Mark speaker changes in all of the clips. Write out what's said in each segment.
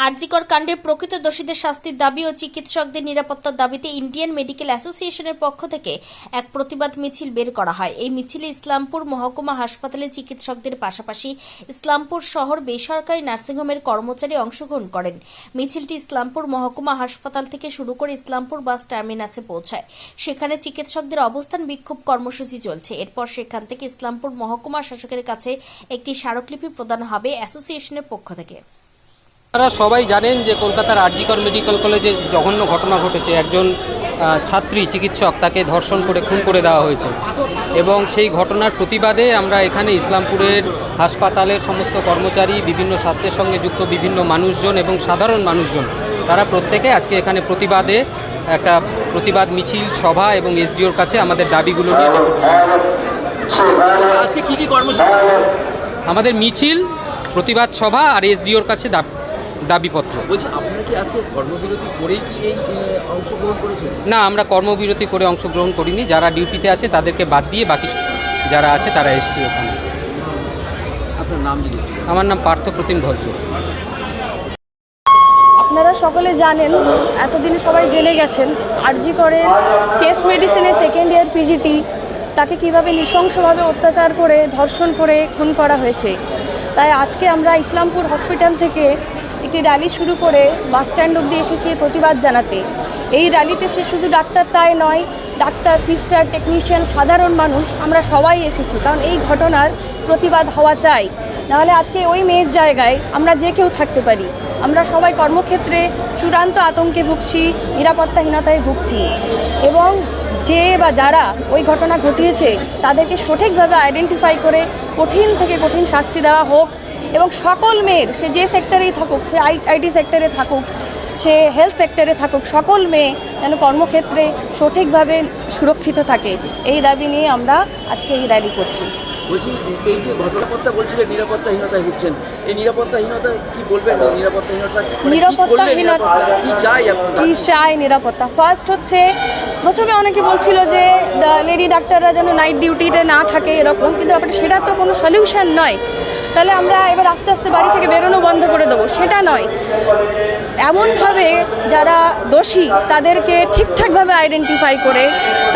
Speaker 1: আরজিকর কাণ্ডে প্রকৃত দোষীদের শাস্তির দাবি ও চিকিৎসকদের নিরাপত্তার দাবিতে ইন্ডিয়ান মেডিকেল অ্যাসোসিয়েশনের পক্ষ থেকে এক প্রতিবাদ মিছিল বের করা হয়। এই মিছিলে ইসলামপুর মহকুমা হাসপাতালে চিকিৎসকদের পাশাপাশি ইসলামপুর শহর বেসরকারি নার্সিংহোমের কর্মচারী অংশগ্রহণ করেন। মিছিলটি ইসলামপুর মহকুমা হাসপাতাল থেকে শুরু করে ইসলামপুর বাস টার্মিনাসে পৌঁছায়। সেখানে চিকিৎসকদের অবস্থান বিক্ষোভ কর্মসূচি চলছে। এরপর সেখান থেকে ইসলামপুর মহকুমা শাসকের কাছে একটি স্মারকলিপি প্রদান হবে অ্যাসোসিয়েশনের পক্ষ থেকে।
Speaker 2: আপনারা সবাই জানেন যে কলকাতার আরজিকর মেডিকেল কলেজে জঘন্য ঘটনা ঘটেছে। একজন ছাত্রী চিকিৎসক তাকে ধর্ষণ করে খুন করে দেওয়া হয়েছে এবং সেই ঘটনার প্রতিবাদে আমরা এখানে ইসলামপুরের হাসপাতালের সমস্ত কর্মচারী, বিভিন্ন স্বাস্থ্যের সঙ্গে যুক্ত বিভিন্ন মানুষজন এবং সাধারণ মানুষজন, তারা প্রত্যেকে আজকে এখানে প্রতিবাদে একটা প্রতিবাদ মিছিল, সভা এবং এসডিওর কাছে আমাদের দাবিগুলো নিয়ে
Speaker 3: আজকে কি কি কর্মসূচি?
Speaker 2: আমাদের মিছিল, প্রতিবাদ সভা আর এসডিওর কাছে দাবিপত্র।
Speaker 3: বলছি, আপনারা কি আজকে কর্মবিরতি করেই কি এই অংশগ্রহণ করেছেন?
Speaker 2: না, আমরা কর্মবিরতি করে অংশগ্রহণ করিনি। যারা ডিউটিতে আছে তাদেরকে বাদ দিয়ে বাকি যারা আছে তারা এসছে ওখানে।
Speaker 3: আপনার নাম কি?
Speaker 2: আমার নাম পার্থ প্রতিম ভদ্র।
Speaker 4: আপনারা সকলে জানেন, এতদিনে সবাই জেনে গেছেন, আরজিকরের চেস্ট মেডিসিনে সেকেন্ড ইয়ার পিজিটি তাকে কিভাবে নৃশংসভাবে অত্যাচার করে ধর্ষণ করে খুন করা হয়েছে। তাই আজকে আমরা ইসলামপুর হসপিটাল থেকে একটি র্যালি শুরু করে বাস স্ট্যান্ড অবধি এসেছি প্রতিবাদ জানাতে। এই র্যালিতে সে শুধু ডাক্তার তাই নয়, ডাক্তার, সিস্টার, টেকনিশিয়ান, সাধারণ মানুষ আমরা সবাই এসেছি, কারণ এই ঘটনার প্রতিবাদ হওয়া চাই। নাহলে আজকে ওই মেয়ের জায়গায় আমরা যে কেউ থাকতে পারি। আমরা সবাই কর্মক্ষেত্রে চূড়ান্ত আতঙ্কে ভুগছি, নিরাপত্তাহীনতায় ভুগছি এবং যে বা যারা ওই ঘটনা ঘটিয়েছে তাদেরকে সঠিকভাবে আইডেন্টিফাই করে কঠিন থেকে কঠিন শাস্তি দেওয়া হোক এবং সকল মেয়ের, সে যে সেক্টরেই থাকুক, সে আইটি সেক্টরে থাকুক, সে হেলথ সেক্টরে থাকুক, সকল মেয়ে যেন কর্মক্ষেত্রে সঠিকভাবে সুরক্ষিত থাকে, এই দাবি নিয়ে আমরা আজকে এই র্যালি করছি।
Speaker 3: বলছি, এই যে নিরাপত্তা বলছিলেন, নিরাপত্তাহীনতায় ভুগছেন, এই নিরাপত্তাহীনতা কি বলবেন? নিরাপত্তাহীনতা
Speaker 4: কি চাই? নিরাপত্তা ফার্স্ট হচ্ছে, প্রথমে অনেকে বলছিল যে লেডি ডাক্তাররা যেন নাইট ডিউটিতে না থাকে এরকম, কিন্তু সেটা তো কোনো সলিউশন নয়। তাহলে আমরা এবার আস্তে আস্তে বাড়ি থেকে বেরোনো বন্ধ করে দেবো, সেটা নয়। এমনভাবে যারা দোষী তাদেরকে ঠিকঠাকভাবে আইডেন্টিফাই করে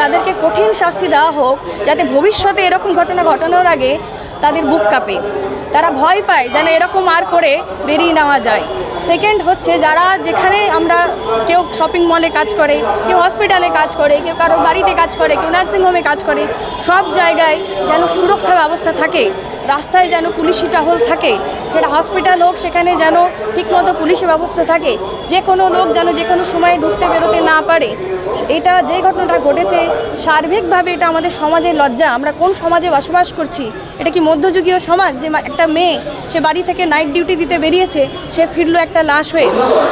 Speaker 4: তাদেরকে কঠিন শাস্তি দেওয়া হোক, যাতে ভবিষ্যতে এরকম ঘটনা ঘটানোর আগে তাদের বুক কাঁপে, তারা ভয় পায় যেন এরকম আর করে বেরিয়ে নেওয়া যায়। সেকেন্ড হচ্ছে, যারা যেখানে আমরা, কেউ শপিং মলে কাজ করে, কেউ হসপিটালে কাজ করে, কেউ কারো বাড়িতে কাজ করে, কেউ নার্সিংহোমে কাজ করে, সব জায়গায় যেন সুরক্ষা ব্যবস্থা থাকে, রাস্তায় যেন পুলিশি টহল থাকে, সেটা হসপিটাল হোক, সেখানে যেন ঠিকমতো পুলিশি ব্যবস্থা থাকে, যে কোনো লোক যেন যে কোনো সময়ে ঢুকতে বেরোতে না পারে। এটা যে ঘটনাটা ঘটেছে, সার্বিকভাবে এটা আমাদের সমাজের লজ্জা। আমরা কোন সমাজে বসবাস করছি? এটা কি মধ্যযুগীয় সমাজ যে একটা মেয়ে সে বাড়ি থেকে নাইট ডিউটি দিতে বেরিয়েছে, সে ফিরলো একটা লাশ হয়ে?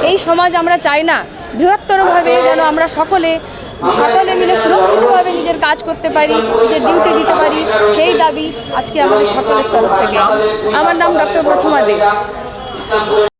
Speaker 4: এই সমাজ আমরা চাই না। বৃহত্তরভাবে যেন আমরা সকলে মিলে সুরক্ষিতভাবে নিজের কাজ করতে পারি, নিজের ডিউটি দিতে পারি, সেই দাবি আজকে আমাদের সকলের তরফ থেকে। আমার নাম ডক্টর প্রথমা দেব।